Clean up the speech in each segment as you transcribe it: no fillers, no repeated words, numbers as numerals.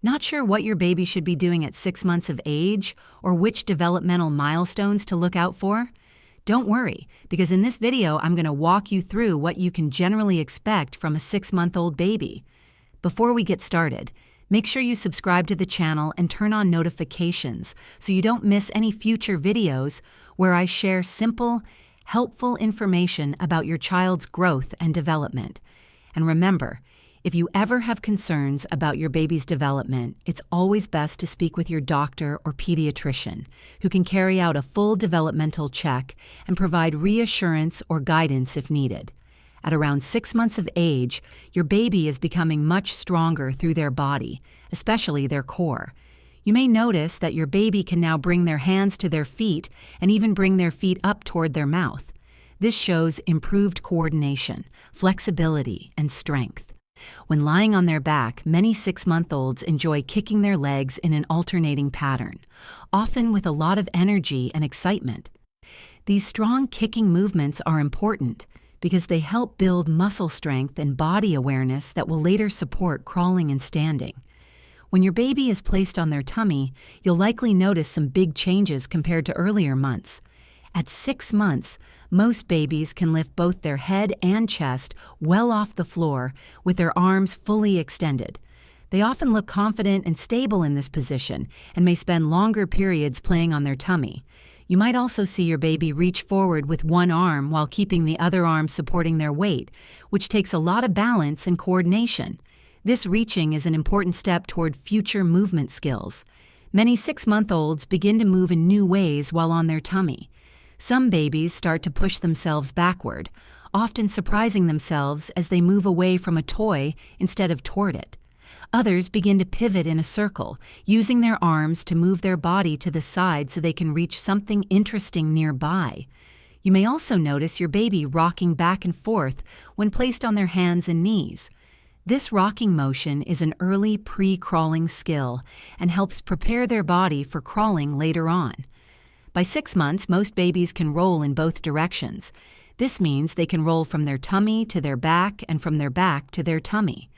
Not sure what your baby should be doing at 6 months of age or which developmental milestones to look out for? Don't worry, because in this video I'm going to walk you through what you can generally expect from a 6-month-old baby. Before we get started, make sure you subscribe to the channel and turn on notifications so you don't miss any future videos where I share simple, helpful information about your child's growth and development. And remember, if you ever have concerns about your baby's development, it's always best to speak with your doctor or pediatrician, who can carry out a full developmental check and provide reassurance or guidance if needed. At around 6 months of age, your baby is becoming much stronger through their body, especially their core. You may notice that your baby can now bring their hands to their feet and even bring their feet up toward their mouth. This shows improved coordination, flexibility, and strength. When lying on their back, many 6-month-olds enjoy kicking their legs in an alternating pattern, often with a lot of energy and excitement. These strong kicking movements are important because they help build muscle strength and body awareness that will later support crawling and standing. When your baby is placed on their tummy, you'll likely notice some big changes compared to earlier months. At 6 months, most babies can lift both their head and chest well off the floor with their arms fully extended. They often look confident and stable in this position and may spend longer periods playing on their tummy. You might also see your baby reach forward with one arm while keeping the other arm supporting their weight, which takes a lot of balance and coordination. This reaching is an important step toward future movement skills. Many 6-month-olds begin to move in new ways while on their tummy. Some babies start to push themselves backward, often surprising themselves as they move away from a toy instead of toward it. Others begin to pivot in a circle, using their arms to move their body to the side so they can reach something interesting nearby. You may also notice your baby rocking back and forth when placed on their hands and knees. This rocking motion is an early pre-crawling skill and helps prepare their body for crawling later on. By 6 months, most babies can roll in both directions. This means they can roll from their tummy to their back and from their back to their tummy.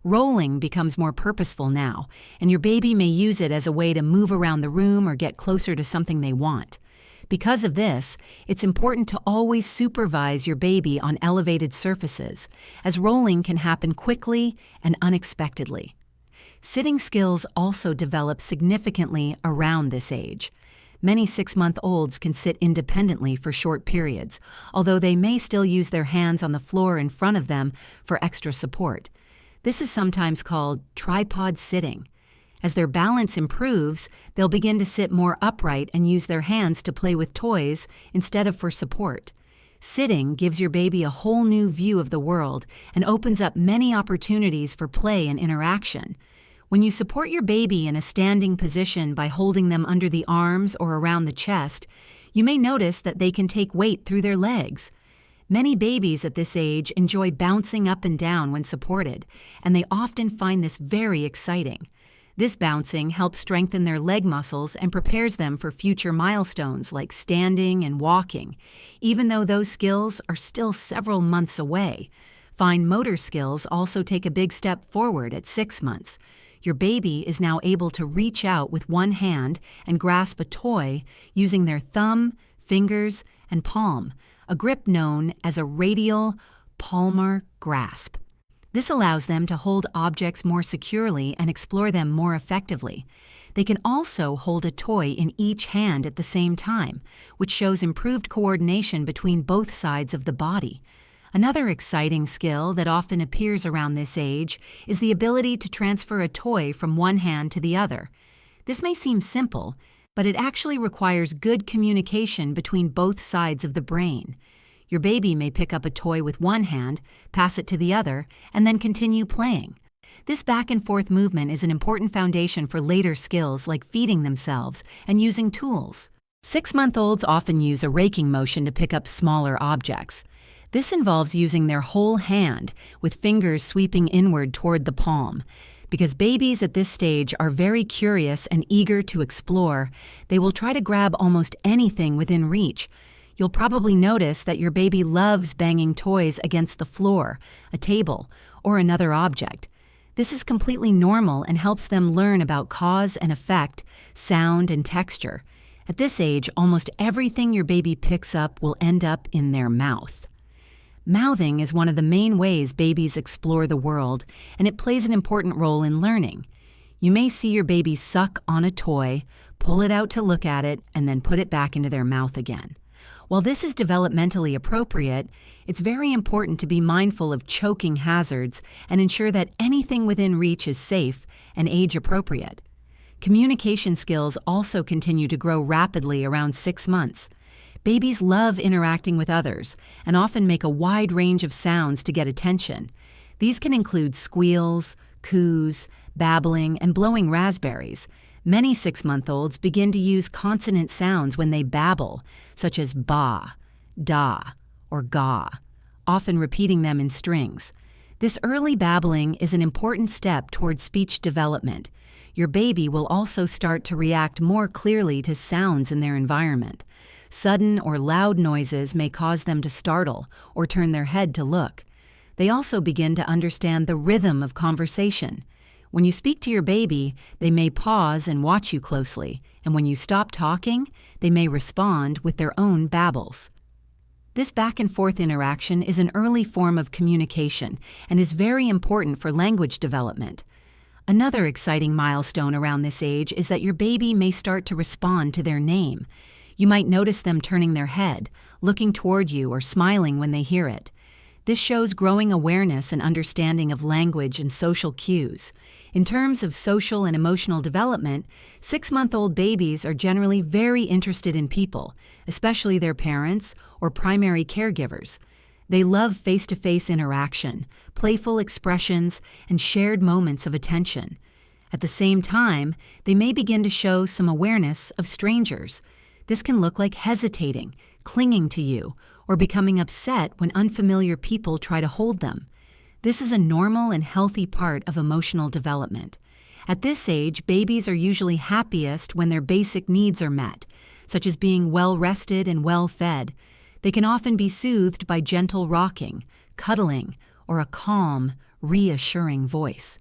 Rolling becomes more purposeful now, and your baby may use it as a way to move around the room or get closer to something they want. Because of this, it's important to always supervise your baby on elevated surfaces, as rolling can happen quickly and unexpectedly. Sitting skills also develop significantly around this age. Many 6-month-olds can sit independently for short periods, although they may still use their hands on the floor in front of them for extra support. This is sometimes called tripod sitting. As their balance improves, they'll begin to sit more upright and use their hands to play with toys instead of for support. Sitting gives your baby a whole new view of the world and opens up many opportunities for play and interaction. When you support your baby in a standing position by holding them under the arms or around the chest, you may notice that they can take weight through their legs. Many babies at this age enjoy bouncing up and down when supported, and they often find this very exciting. This bouncing helps strengthen their leg muscles and prepares them for future milestones like standing and walking, even though those skills are still several months away. Fine motor skills also take a big step forward at 6 months. Your baby is now able to reach out with one hand and grasp a toy using their thumb, fingers, and palm, a grip known as a radial palmar grasp. This allows them to hold objects more securely and explore them more effectively. They can also hold a toy in each hand at the same time, which shows improved coordination between both sides of the body. Another exciting skill that often appears around this age is the ability to transfer a toy from one hand to the other. This may seem simple, but it actually requires good communication between both sides of the brain. Your baby may pick up a toy with one hand, pass it to the other, and then continue playing. This back and forth movement is an important foundation for later skills like feeding themselves and using tools. 6-month-olds often use a raking motion to pick up smaller objects. This involves using their whole hand, with fingers sweeping inward toward the palm. Because babies at this stage are very curious and eager to explore, they will try to grab almost anything within reach. You'll probably notice that your baby loves banging toys against the floor, a table, or another object. This is completely normal and helps them learn about cause and effect, sound and texture. At this age, almost everything your baby picks up will end up in their mouth. Mouthing is one of the main ways babies explore the world, and it plays an important role in learning. You may see your baby suck on a toy, pull it out to look at it, and then put it back into their mouth again. While this is developmentally appropriate, it's very important to be mindful of choking hazards and ensure that anything within reach is safe and age-appropriate. Communication skills also continue to grow rapidly around 6 months. Babies love interacting with others and often make a wide range of sounds to get attention. These can include squeals, coos, babbling, and blowing raspberries. Many 6-month-olds begin to use consonant sounds when they babble, such as ba, da, or ga, often repeating them in strings. This early babbling is an important step towards speech development. Your baby will also start to react more clearly to sounds in their environment. Sudden or loud noises may cause them to startle or turn their head to look. They also begin to understand the rhythm of conversation. When you speak to your baby, they may pause and watch you closely, and when you stop talking, they may respond with their own babbles. This back-and-forth interaction is an early form of communication and is very important for language development. Another exciting milestone around this age is that your baby may start to respond to their name. You might notice them turning their head, looking toward you, or smiling when they hear it. This shows growing awareness and understanding of language and social cues. In terms of social and emotional development, 6-month-old babies are generally very interested in people, especially their parents or primary caregivers. They love face-to-face interaction, playful expressions, and shared moments of attention. At the same time, they may begin to show some awareness of strangers. This can look like hesitating, clinging to you, or becoming upset when unfamiliar people try to hold them. This is a normal and healthy part of emotional development. At this age, babies are usually happiest when their basic needs are met, such as being well-rested and well-fed. They can often be soothed by gentle rocking, cuddling, or a calm, reassuring voice.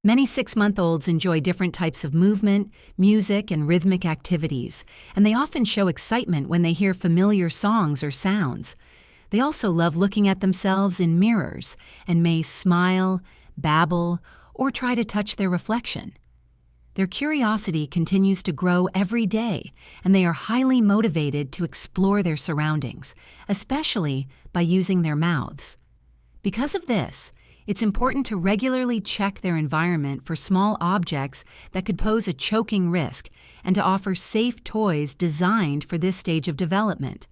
Many 6-month-olds enjoy different types of movement, music, and rhythmic activities, and they often show excitement when they hear familiar songs or sounds. They also love looking at themselves in mirrors and may smile, babble, or try to touch their reflection. Their curiosity continues to grow every day, and they are highly motivated to explore their surroundings, especially by using their mouths. Because of this, it's important to regularly check their environment for small objects that could pose a choking risk and to offer safe toys designed for this stage of development.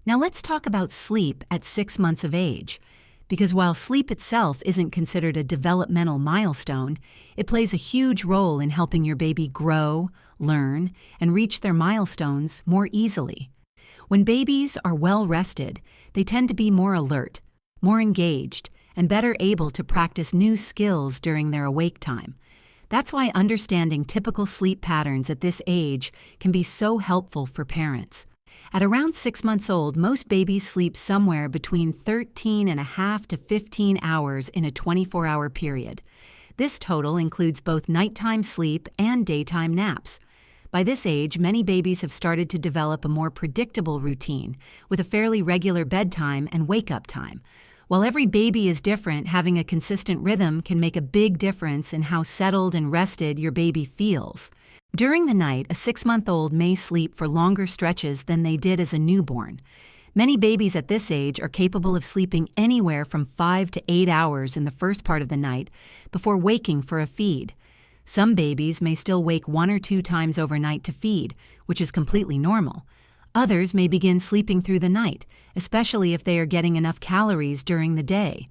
Now let's talk about sleep at 6 months of age. Because while sleep itself isn't considered a developmental milestone, it plays a huge role in helping your baby grow, learn, and reach their milestones more easily. When babies are well rested, they tend to be more alert, more engaged, and better able to practice new skills during their awake time. That's why understanding typical sleep patterns at this age can be so helpful for parents. At around 6 months old, most babies sleep somewhere between 13.5 to 15 hours in a 24-hour period. This total includes both nighttime sleep and daytime naps. By this age, many babies have started to develop a more predictable routine, with a fairly regular bedtime and wake-up time. While every baby is different, having a consistent rhythm can make a big difference in how settled and rested your baby feels. During the night, a 6-month-old may sleep for longer stretches than they did as a newborn. Many babies at this age are capable of sleeping anywhere from 5 to 8 hours in the first part of the night before waking for a feed. Some babies may still wake 1 or 2 times overnight to feed, which is completely normal. Others may begin sleeping through the night, especially if they are getting enough calories during the day.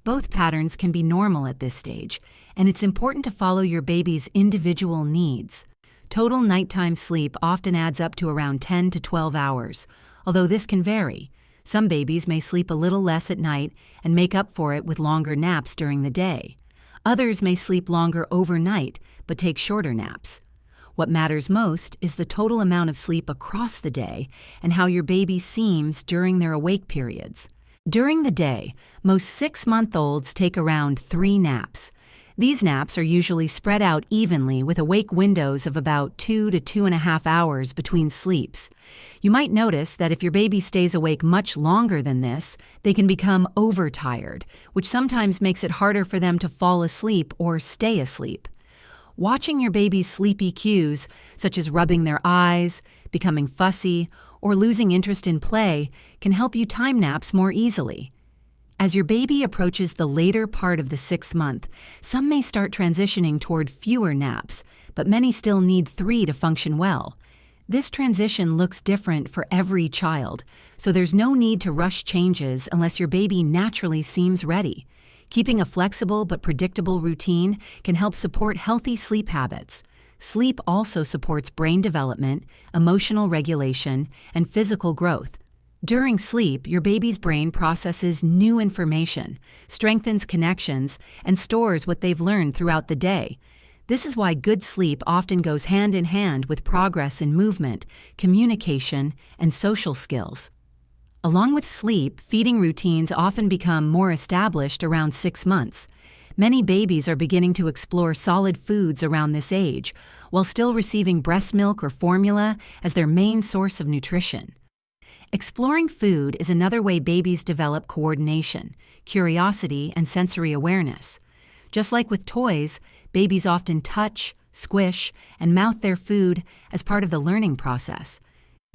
Both patterns can be normal at this stage, and it's important to follow your baby's individual needs. Total nighttime sleep often adds up to around 10 to 12 hours, although this can vary. Some babies may sleep a little less at night and make up for it with longer naps during the day. Others may sleep longer overnight but take shorter naps. What matters most is the total amount of sleep across the day and how your baby seems during their awake periods. During the day, most 6-month-olds take around 3 naps. These naps are usually spread out evenly with awake windows of about 2 to 2.5 hours between sleeps. You might notice that if your baby stays awake much longer than this, they can become overtired, which sometimes makes it harder for them to fall asleep or stay asleep. Watching your baby's sleepy cues, such as rubbing their eyes, becoming fussy, or losing interest in play, can help you time naps more easily. As your baby approaches the later part of the 6th month, some may start transitioning toward fewer naps, but many still need 3 to function well. This transition looks different for every child, so there's no need to rush changes unless your baby naturally seems ready. Keeping a flexible but predictable routine can help support healthy sleep habits. Sleep also supports brain development, emotional regulation, and physical growth. During sleep, your baby's brain processes new information, strengthens connections, and stores what they've learned throughout the day. This is why good sleep often goes hand in hand with progress in movement, communication, and social skills. Along with sleep, feeding routines often become more established around 6 months. Many babies are beginning to explore solid foods around this age, while still receiving breast milk or formula as their main source of nutrition. Exploring food is another way babies develop coordination, curiosity, and sensory awareness. Just like with toys, babies often touch, squish, and mouth their food as part of the learning process.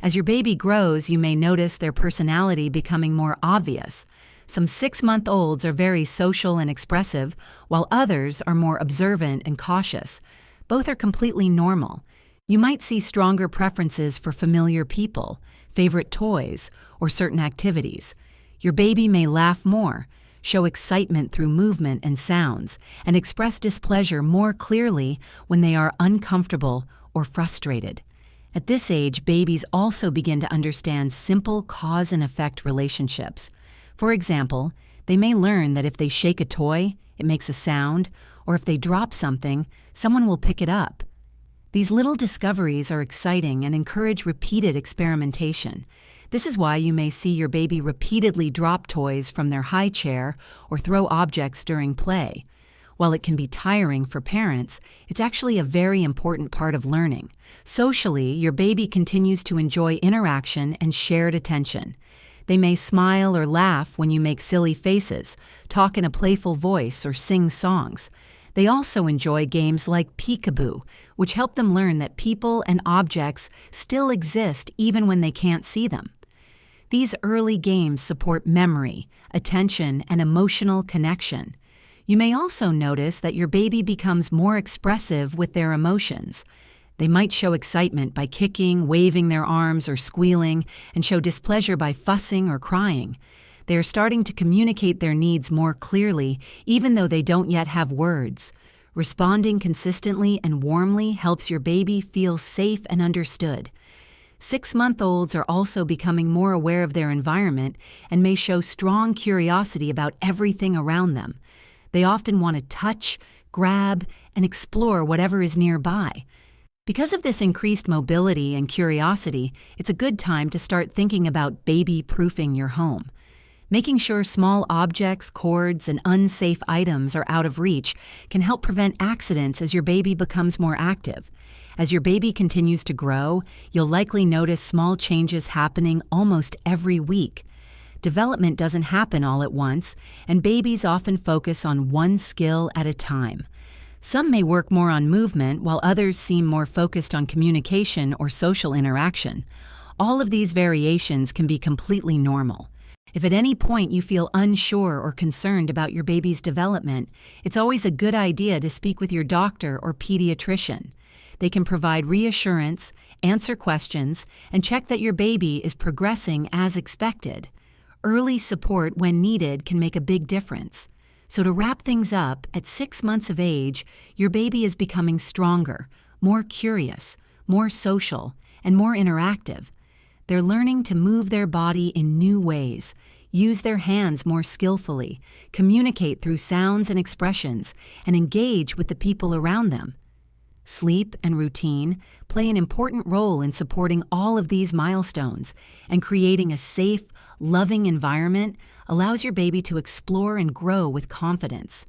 As your baby grows, you may notice their personality becoming more obvious. Some 6-month-olds are very social and expressive, while others are more observant and cautious. Both are completely normal. You might see stronger preferences for familiar people, favorite toys, or certain activities. Your baby may laugh more, show excitement through movement and sounds, and express displeasure more clearly when they are uncomfortable or frustrated. At this age, babies also begin to understand simple cause and effect relationships. For example, they may learn that if they shake a toy, it makes a sound, or if they drop something, someone will pick it up. These little discoveries are exciting and encourage repeated experimentation. This is why you may see your baby repeatedly drop toys from their high chair or throw objects during play. While it can be tiring for parents, it's actually a very important part of learning. Socially, your baby continues to enjoy interaction and shared attention. They may smile or laugh when you make silly faces, talk in a playful voice, or sing songs. They also enjoy games like peekaboo, which help them learn that people and objects still exist even when they can't see them. These early games support memory, attention, and emotional connection. You may also notice that your baby becomes more expressive with their emotions. They might show excitement by kicking, waving their arms, or squealing, and show displeasure by fussing or crying. They are starting to communicate their needs more clearly, even though they don't yet have words. Responding consistently and warmly helps your baby feel safe and understood. 6-month-olds are also becoming more aware of their environment and may show strong curiosity about everything around them. They often want to touch, grab, and explore whatever is nearby. Because of this increased mobility and curiosity, it's a good time to start thinking about baby-proofing your home. Making sure small objects, cords, and unsafe items are out of reach can help prevent accidents as your baby becomes more active. As your baby continues to grow, you'll likely notice small changes happening almost every week. Development doesn't happen all at once, and babies often focus on one skill at a time. Some may work more on movement, while others seem more focused on communication or social interaction. All of these variations can be completely normal. If at any point you feel unsure or concerned about your baby's development, it's always a good idea to speak with your doctor or pediatrician. They can provide reassurance, answer questions, and check that your baby is progressing as expected. Early support when needed can make a big difference. So to wrap things up, at 6 months of age, your baby is becoming stronger, more curious, more social, and more interactive. They're learning to move their body in new ways, use their hands more skillfully, communicate through sounds and expressions, and engage with the people around them. Sleep and routine play an important role in supporting all of these milestones, and creating a safe, loving environment allows your baby to explore and grow with confidence.